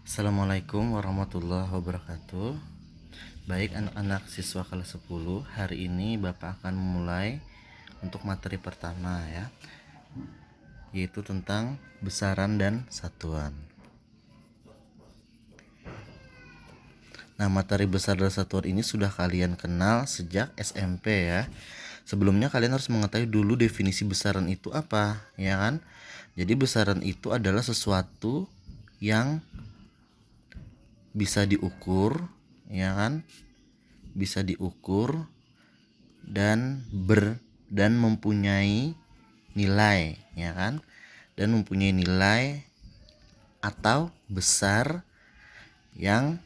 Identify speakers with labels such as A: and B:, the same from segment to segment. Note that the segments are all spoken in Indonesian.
A: Assalamualaikum warahmatullahi wabarakatuh. Baik anak-anak siswa kelas 10, hari ini Bapak akan memulai untuk materi pertama ya, yaitu tentang besaran dan satuan. Nah, materi besar dan satuan ini sudah kalian kenal sejak SMP ya. Sebelumnya kalian harus mengetahui dulu definisi besaran itu apa, ya kan? Jadi besaran itu adalah sesuatu yang bisa diukur, ya kan? Bisa diukur dan mempunyai nilai, ya kan? Dan mempunyai nilai atau besar yang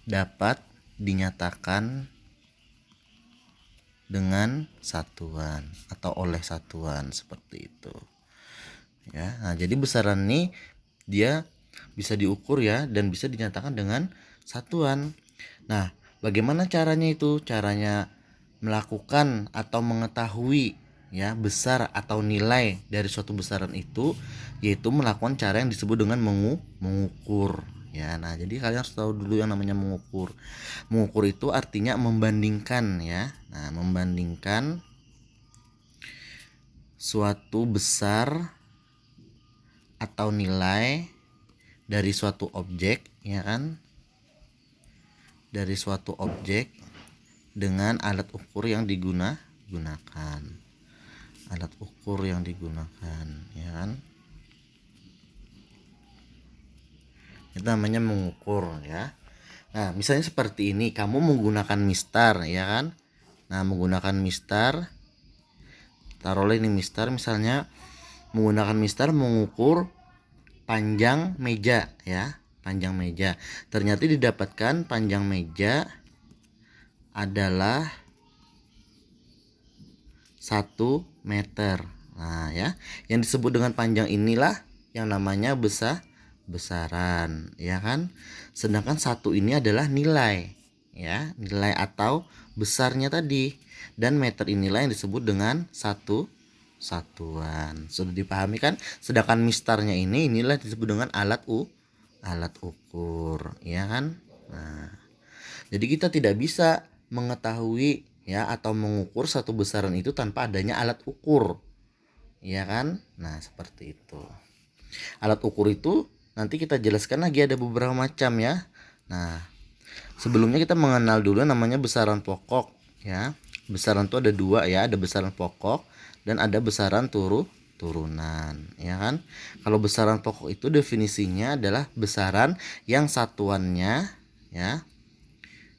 A: dapat dinyatakan dengan satuan atau oleh satuan seperti itu. Ya. Nah, jadi besaran ini dia bisa diukur ya dan bisa dinyatakan dengan satuan. Nah, bagaimana caranya itu? Caranya melakukan atau mengetahui ya besar atau nilai dari suatu besaran itu yaitu melakukan cara yang disebut dengan mengukur ya. Nah, jadi kalian harus tahu dulu yang namanya mengukur. Mengukur itu artinya membandingkan ya. Nah, membandingkan suatu besar atau nilai dari suatu objek ya kan, dari suatu objek dengan alat ukur yang digunakan, alat ukur yang digunakan ya kan, itu namanya mengukur ya. Nah, misalnya seperti ini, kamu menggunakan mistar ya kan. Nah, menggunakan mistar, taruhlah ini mistar, misalnya menggunakan mistar mengukur panjang meja ya, panjang meja. Ternyata didapatkan panjang meja adalah 1 meter. Nah ya, yang disebut dengan panjang inilah yang namanya besaran ya kan. Sedangkan 1 ini adalah nilai ya, nilai atau besarnya tadi, dan meter inilah yang disebut dengan satuan. Sudah dipahami kan? Sedangkan mistarnya inilah disebut dengan alat ukur ya kan. Nah, jadi kita tidak bisa mengetahui ya atau mengukur satu besaran itu tanpa adanya alat ukur ya kan. Nah, seperti itu. Alat ukur itu nanti kita jelaskan lagi, ada beberapa macam ya. Nah, sebelumnya kita mengenal dulu namanya besaran pokok ya. Besaran itu ada 2 ya, ada besaran pokok dan ada besaran turunan ya kan. Kalau besaran pokok itu definisinya adalah besaran yang satuannya ya,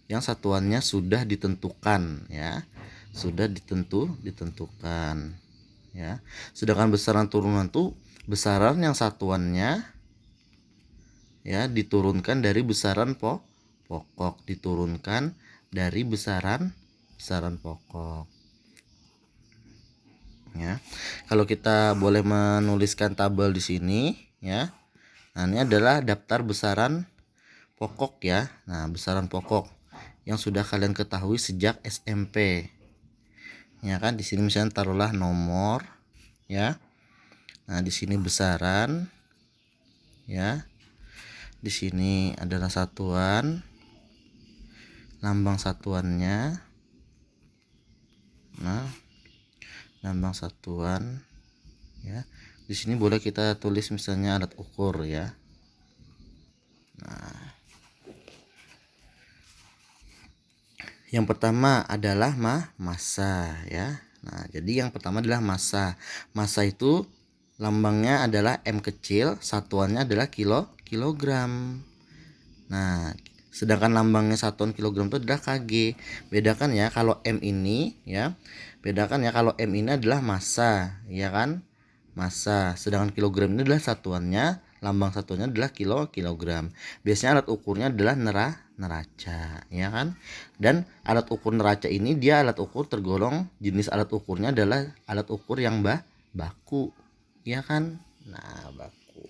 A: yang satuannya sudah ditentukan ya, sudah ditentukan ya. Sedangkan besaran turunan tuh besaran yang satuannya ya diturunkan dari besaran pokok, diturunkan dari besaran pokok ya. Kalau kita boleh menuliskan tabel di sini ya. Nah, ini adalah daftar besaran pokok ya. Nah, besaran pokok yang sudah kalian ketahui sejak SMP. Ya kan, di sini misalnya taruhlah nomor ya. Nah, di sini besaran ya. Di sini adalah satuan, lambang satuannya. Nah, lambang satuan ya. Di sini boleh kita tulis misalnya alat ukur ya. Nah, yang pertama adalah massa ya. Nah, jadi yang pertama adalah massa. Massa itu lambangnya adalah M kecil, satuannya adalah kilogram. Nah, sedangkan lambangnya satuan kilogram itu adalah kg. Bedakan ya kalau M ini ya. Bedakan ya kalau M ini adalah massa, ya kan? Massa. Sedangkan kilogram ini adalah satuannya, lambang satuannya adalah kilogram. Biasanya alat ukurnya adalah neraca, ya kan? Dan alat ukur neraca ini dia alat ukur tergolong jenis alat ukurnya adalah alat ukur yang baku, ya kan? Nah, baku.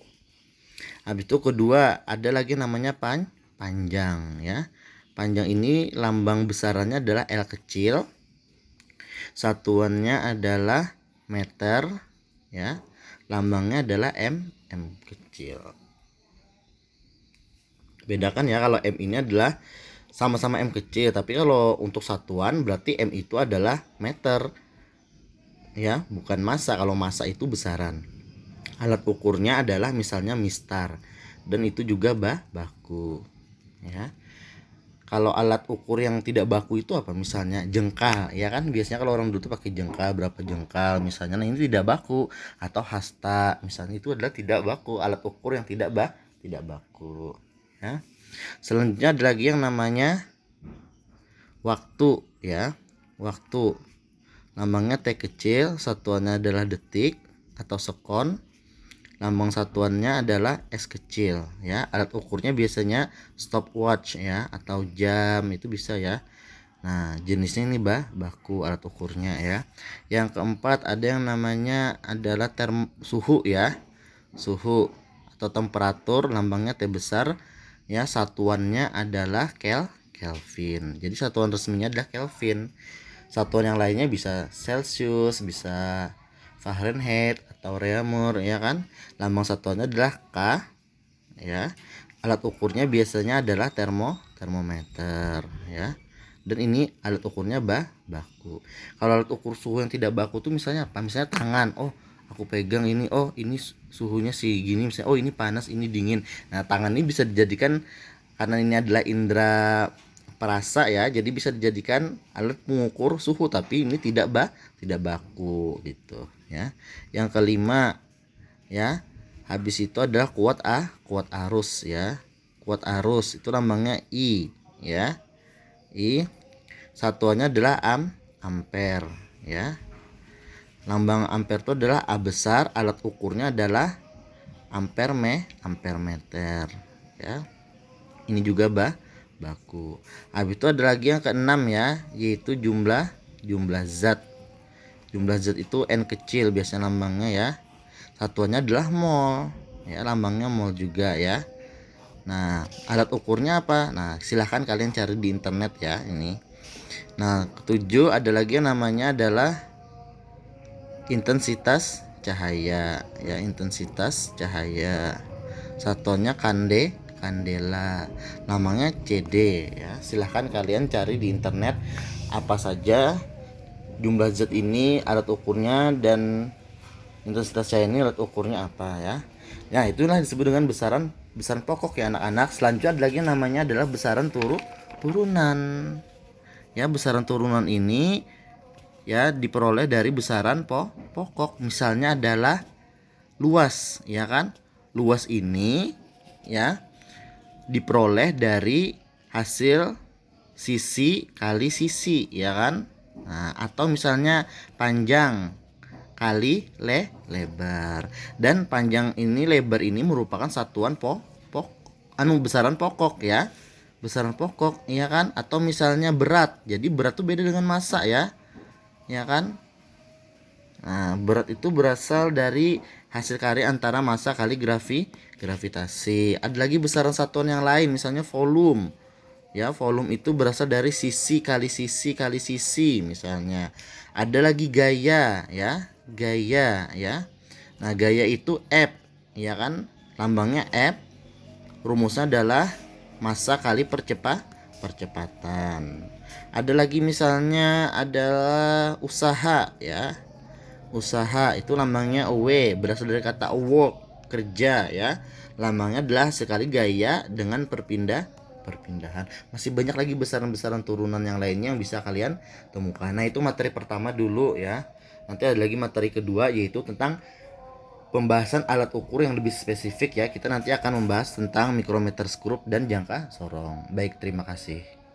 A: Habis itu kedua ada lagi namanya panjang ya. Panjang ini lambang besarannya adalah L kecil. Satuannya adalah meter ya. Lambangnya adalah M kecil. Bedakan ya, kalau M ini adalah sama-sama M kecil, tapi kalau untuk satuan berarti M itu adalah meter ya, bukan massa. Kalau massa itu besaran. Alat ukurnya adalah misalnya mistar, dan itu juga baku ya. Kalau alat ukur yang tidak baku itu apa? Misalnya jengkal, ya kan biasanya kalau orang dulu tuh pakai jengkal, berapa jengkal misalnya. Nah, ini tidak baku. Atau hasta misalnya, itu adalah tidak baku, alat ukur yang tidak baku ya. Selanjutnya ada lagi yang namanya waktu ya. Waktu lambangnya T kecil, satuannya adalah detik atau sekon. Lambang satuannya adalah S kecil ya. Alat ukurnya biasanya stopwatch ya, atau jam, itu bisa ya. Nah, jenisnya ini baku alat ukurnya ya. Yang keempat ada yang namanya adalah suhu ya. Suhu atau temperatur, lambangnya T besar ya. Satuannya adalah Kelvin. Jadi satuan resminya adalah Kelvin. Satuan yang lainnya bisa Celsius, bisa Fahrenheit atau Reaumur ya kan. Lambang satuannya adalah K ya. Alat ukurnya biasanya adalah termometer ya. Dan ini alat ukurnya baku. Kalau alat ukur suhu yang tidak baku tuh misalnya apa? Misalnya tangan. Oh, aku pegang ini, oh ini suhunya segini misalnya. Oh, ini panas, ini dingin. Nah, tangan ini bisa dijadikan, karena ini adalah indera perasa ya, jadi bisa dijadikan alat pengukur suhu, tapi ini tidak baku gitu ya. Yang kelima ya, habis itu adalah kuat arus ya. Kuat arus itu lambangnya I ya. I, satuannya adalah ampere ya. Lambang ampere itu adalah A besar, alat ukurnya adalah ampere meter ya. Ini juga baku. Habis itu ada lagi yang keenam ya, yaitu jumlah zat. Jumlah zat itu N kecil biasanya lambangnya ya. Satuannya adalah mol ya, lambangnya mol juga ya. Nah, alat ukurnya apa? Nah, silahkan kalian cari di internet ya ini. Nah, ketujuh ada lagi yang namanya adalah intensitas cahaya ya. Intensitas cahaya, satuannya kandela, namanya CD ya. Silahkan kalian cari di internet apa saja jumlah zat ini, alat ukurnya, dan intensitas cahaya ini alat ukurnya apa ya. Nah, itulah disebut dengan besaran pokok ya anak-anak. Selanjutnya ada lagi yang namanya adalah besaran turunan ya. Besaran turunan ini ya diperoleh dari besaran pokok. Misalnya adalah luas ya kan. Luas ini ya diperoleh dari hasil sisi kali sisi ya kan. Nah, atau misalnya panjang kali lebar. Dan panjang ini, lebar ini merupakan satuan besaran pokok ya. Besaran pokok ya kan. Atau misalnya berat. Jadi berat itu beda dengan massa ya. Ya kan? Nah, berat itu berasal dari hasil karya antara massa kali gravitasi. Ada lagi besaran satuan yang lain, misalnya volume. Ya, volume itu berasal dari sisi kali sisi kali sisi misalnya. Ada lagi gaya ya. Gaya ya. Nah, gaya itu F ya kan. Lambangnya F. Rumusnya adalah massa kali percepatan. Ada lagi misalnya adalah usaha ya. Usaha itu lambangnya W, berasal dari kata work, kerja ya. Lambangnya adalah sekali gaya dengan perpindahan. Masih banyak lagi besaran-besaran turunan yang lainnya yang bisa kalian temukan. Nah, itu materi pertama dulu ya. Nanti ada lagi materi kedua, yaitu tentang pembahasan alat ukur yang lebih spesifik ya. Kita nanti akan membahas tentang mikrometer skrup dan jangka sorong. Baik, terima kasih.